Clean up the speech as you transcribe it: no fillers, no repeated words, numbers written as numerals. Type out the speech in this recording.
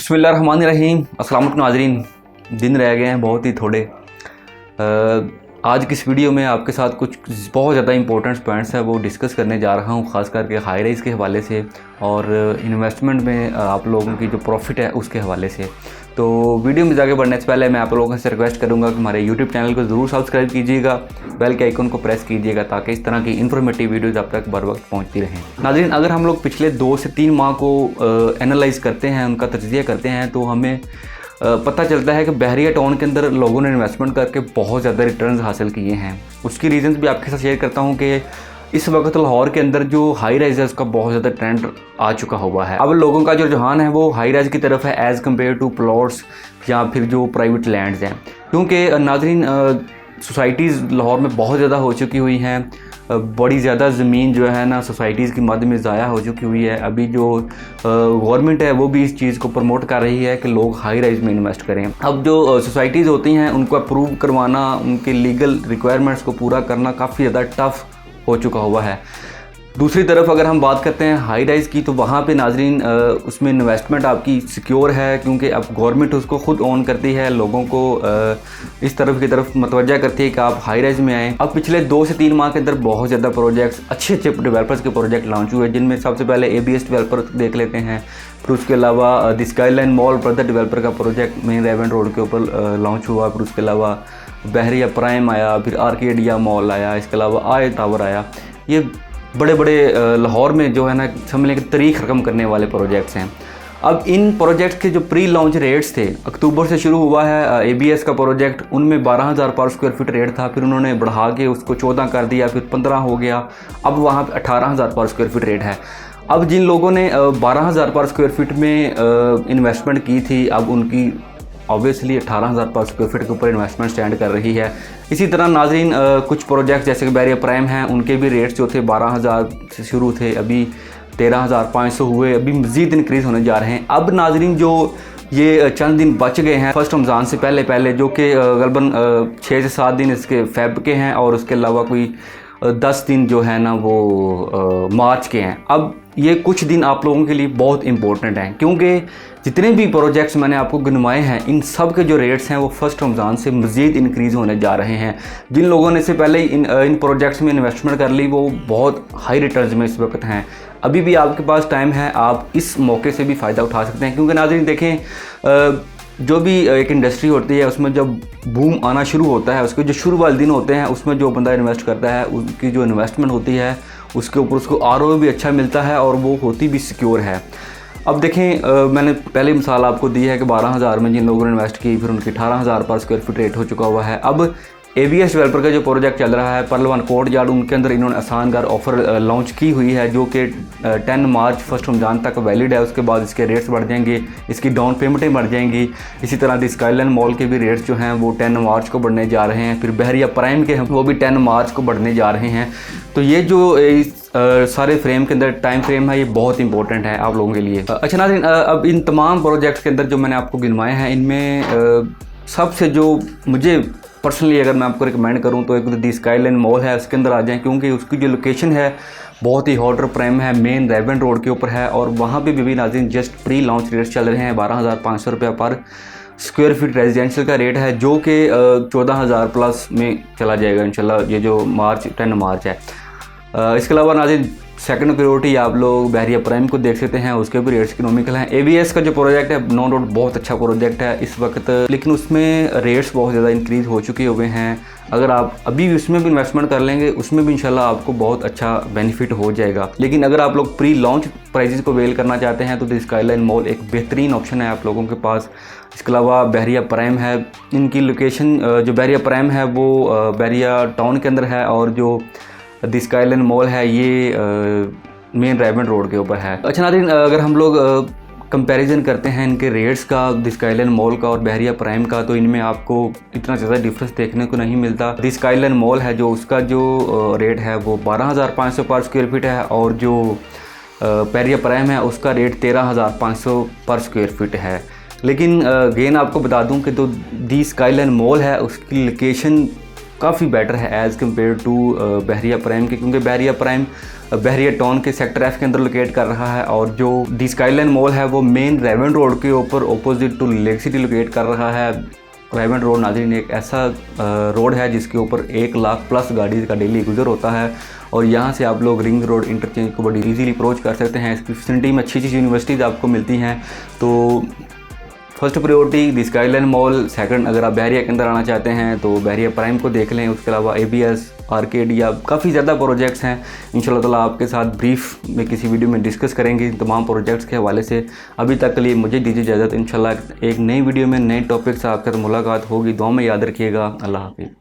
बिस्मिल्लाहिर्रहमानिर्रहीम। अस्सलाम वालेकुम नाज़रीन, दिन रह गए हैं बहुत ही थोड़े। आज की इस वीडियो में आपके साथ कुछ बहुत ज़्यादा इंपॉर्टेंट पॉइंट्स है वो डिस्कस करने जा रहा हूँ, ख़ास करके हाई राइज़ के हवाले से और इन्वेस्टमेंट में आप लोगों की जो प्रॉफिट है उसके हवाले से। तो वीडियो में आगे बढ़ने से पहले मैं आप लोगों से रिक्वेस्ट करूँगा कि हमारे यूट्यूब चैनल को ज़रूर सब्सक्राइब कीजिएगा, बेल के आइकन को प्रेस कीजिएगा ताकि इस तरह की इन्फॉर्मेटिव वीडियोज़ आप तक बर वक्त पहुँचती रहें। नाज़रीन, अगर हम लोग पिछले 2 से 3 माह को एनालाइज़ करते हैं, उनका तज्ज़िया करते हैं, तो हमें पता चलता है कि बहरिया टाउन के अंदर लोगों ने इन्वेस्टमेंट करके बहुत ज़्यादा रिटर्न्स हासिल किए हैं। उसकी रीजंस भी आपके साथ शेयर करता हूँ कि इस वक्त लाहौर के अंदर जो हाई राइज है उसका बहुत ज़्यादा ट्रेंड आ चुका हुआ है। अब लोगों का जो रुझान है वो हाई राइज की तरफ है एज़ कम्पेयर टू प्लॉट्स या फिर जो प्राइवेट लैंड्स हैं, क्योंकि नाज़रीन सोसाइटीज़ लाहौर में बहुत ज़्यादा हो चुकी हुई हैं। बड़ी ज़्यादा ज़मीन जो है ना सोसाइटीज़ की मद में ज़ाया हो चुकी हुई है। अभी जो गवर्नमेंट है वो भी इस चीज़ को प्रमोट कर रही है कि लोग हाई राइज में इन्वेस्ट करें। अब जो सोसाइटीज़ होती हैं उनको अप्रूव करवाना, उनके लीगल रिक्वायरमेंट्स को पूरा करना काफ़ी ज़्यादा टफ़ हो चुका हुआ है। दूसरी तरफ अगर हम बात करते हैं हाई राइज़ की, तो वहाँ पे नाज़रीन उसमें इन्वेस्टमेंट आपकी सिक्योर है, क्योंकि अब गवर्नमेंट उसको ख़ुद ओन करती है, लोगों को इस तरफ की तरफ मतवज्जा करती है कि आप हाई राइज़ में आएँ। अब पिछले 2 से 3 माह के अंदर बहुत ज़्यादा प्रोजेक्ट्स, अच्छे डेवलपर्स के प्रोजेक्ट लॉन्च हुए, जिनमें सबसे पहले ABS डेवलपर देख लेते हैं। फिर उसके अलावा the skyline mall brother developer का प्रोजेक्ट मेन रेवेंट रोड के ऊपर लॉन्च हुआ। फिर उसके अलावा बहरिया प्राइम आया, फिर आर्केडिया मॉल आया, इसके अलावा आय टावर आया। ये बड़े बड़े लाहौर में जो है ना समझ लें कि तारीख रकम करने वाले प्रोजेक्ट्स हैं। अब इन प्रोजेक्ट्स के जो प्री लॉन्च रेट्स थे, अक्टूबर से शुरू हुआ है ABS का प्रोजेक्ट, उनमें 12,000 पर स्क्वायर फीट रेट था, फिर उन्होंने बढ़ा के उसको 14 कर दिया, फिर 15 हो गया, अब वहाँ पे 18,000 पर स्क्वायर फीट रेट है। अब जिन लोगों ने 12,000 पर स्क्वायर फीट में इन्वेस्टमेंट की थी, अब उनकी ऑब्वियसली 18,000 पर स्क्वायर फीट के ऊपर इन्वेस्टमेंट स्टैंड कर रही है। इसी तरह नाज़रीन कुछ प्रोजेक्ट्स जैसे कि बहरिया प्राइम हैं, उनके भी रेट्स जो थे 12,000 से शुरू थे, अभी 13,500 हुए, अभी मज़ीद इंक्रीज़ होने जा रहे हैं। अब नाज़रीन जो ये चंद दिन बच गए हैं फर्स्ट रमज़ान से पहले जो कि गलबन 6 से 7 दिन इसके फेब के हैं और उसके अलावा कोई 10 दिन जो है ना वो मार्च के हैं। अब ये कुछ दिन आप लोगों के लिए बहुत इंपॉर्टेंट हैं, क्योंकि जितने भी प्रोजेक्ट्स मैंने आपको गिनवाए हैं इन सब के जो रेट्स हैं वो फर्स्ट रमज़ान से मज़ीद इंक्रीज़ होने जा रहे हैं। जिन लोगों ने इससे पहले इन प्रोजेक्ट्स में इन्वेस्टमेंट कर ली वो बहुत हाई रिटर्न्स में इस वक्त हैं। अभी भी आपके पास टाइम है, आप इस मौके से भी फ़ायदा उठा सकते हैं, क्योंकि नाज़रीन देखें जो भी एक इंडस्ट्री होती है उसमें जब बूम आना शुरू होता है, उसके जो शुरू वाले दिन होते हैं उसमें जो बंदा इन्वेस्ट करता है उसकी जो इन्वेस्टमेंट होती है उसके ऊपर उसको ROI भी अच्छा मिलता है और वो होती भी सिक्योर है। अब देखें मैंने पहले मिसाल आपको दी है कि 12,000 में जिन लोगों ने इन्वेस्ट की, फिर उनकी 18,000 पर स्क्वायर फीट रेट हो चुका हुआ है। अब ABS डेवलपर का जो प्रोजेक्ट चल रहा है परलवान कोर्ट यार्ड, उनके अंदर इन्होंने आसान घर ऑफ़र लॉन्च की हुई है जो कि 10 मार्च फर्स्ट रमज़ान तक वैलिड है। उसके बाद इसके रेट्स बढ़ जाएंगे, इसकी डाउन पेमेंटें बढ़ जाएंगी। इसी तरह द स्काईलाइन मॉल के भी रेट्स जो हैं वो 10 मार्च को बढ़ने जा रहे हैं। फिर बहरिया प्राइम के हैं वो भी 10 मार्च को बढ़ने जा रहे हैं। तो ये जो सारे फ्रेम के अंदर टाइम फ्रेम है ये बहुत इंपॉर्टेंट है आप लोगों के लिए। अच्छा नाज़रीन, अब इन तमाम प्रोजेक्ट्स के अंदर जो मैंने आपको गिनवाए हैं इनमें सबसे जो मुझे पर्सनली अगर मैं आपको रिकमेंड करूं तो एक द स्काईलाइन मॉल है, उसके अंदर आ जाएं, क्योंकि उसकी जो लोकेशन है बहुत ही हॉट और प्राइम है, मेन रेवेंट रोड के ऊपर है और वहाँ पे भी नाज़रीन जस्ट प्री लॉन्च रेट्स चल रहे हैं। 12,500 रुपये पर स्क्वायर फीट रेजिडेंशियल का रेट है, जो कि 14,000 प्लस में चला जाएगा इंशाल्लाह, ये जो 10 मार्च है। इसके अलावा नाज़रीन सेकंड प्रायोरिटी आप लोग बहरिया प्राइम को देख सकते हैं, उसके भी रेट्स इकोनॉमिकल हैं। ABS का जो प्रोजेक्ट है नो डाउट बहुत अच्छा प्रोजेक्ट है इस वक्त, लेकिन उसमें रेट्स बहुत ज़्यादा इंक्रीज़ हो चुके हुए हैं। अगर आप अभी भी उसमें भी इन्वेस्टमेंट कर लेंगे उसमें भी इंशाल्लाह आपको बहुत अच्छा बेनिफिट हो जाएगा। लेकिन अगर आप लोग प्री लॉन्च प्राइजेस को वेल करना चाहते हैं तो द स्काईलाइन मॉल एक बेहतरीन ऑप्शन है आप लोगों के पास। इसके अलावा बहरिया प्राइम है, इनकी लोकेशन जो बहरिया प्राइम है वो बहरिया टाउन के अंदर है और जो द स्काईलाइन मॉल है ये मेन रेवेंट रोड के ऊपर है। अच्छा नाज़रीन, अगर हम लोग कंपैरिजन करते हैं इनके रेट्स का, द स्काईलाइन मॉल का और बहरिया प्राइम का, तो इनमें आपको इतना ज़्यादा डिफरेंस देखने को नहीं मिलता। द स्काईलाइन मॉल है जो उसका जो रेट है वो 12,500 पर स्क्वायर फीट है और जो बहरिया प्राइम है उसका रेट 13,500 पर स्क्वायर फीट है। लेकिन अगेन आपको बता दूं कि तो द स्काईलाइन मॉल है उसकी लोकेशन काफ़ी बेटर है as compared to Bahria prime के, क्योंकि बहरिया प्राइम बहरिया टाउन के सेक्टर एफ के अंदर लोकेट कर रहा है, और जो दी स्काईलाइन मॉल है वो मेन रेवन रोड के ऊपर opposite to lake city locate कर रहा है। रेवन रोड नाज़रीन एक ऐसा रोड है जिसके ऊपर 1 लाख प्लस गाड़ी का डेली गुजर होता है, और यहाँ से आप लोग रिंग रोड इंटरचेंज को बड़ी इजीली अप्रोच कर सकते हैं। इसकी फैसिलिटी में अच्छी अच्छी यूनिवर्सिटीज़ आपको मिलती हैं। तो फर्स्ट प्रायोरिटी दी स्काईलाइन मॉल। सेकंड, अगर आप बहरिया के अंदर आना चाहते हैं तो बहरिया प्राइम को देख लें। उसके अलावा ABS, आर्केड या काफ़ी ज़्यादा प्रोजेक्ट्स हैं। इंशाल्लाह ताला आपके साथ ब्रीफ में किसी वीडियो में डिस्कस करेंगे तमाम प्रोजेक्ट्स के हवाले से। अभी तक के लिए मुझे दीजिए इजाज़त। इंशाल्लाह एक नई वीडियो में नए टॉपिक से आपके साथ मुलाकात होगी। दुआ में याद रखिएगा। अल्लाह हाफिज़।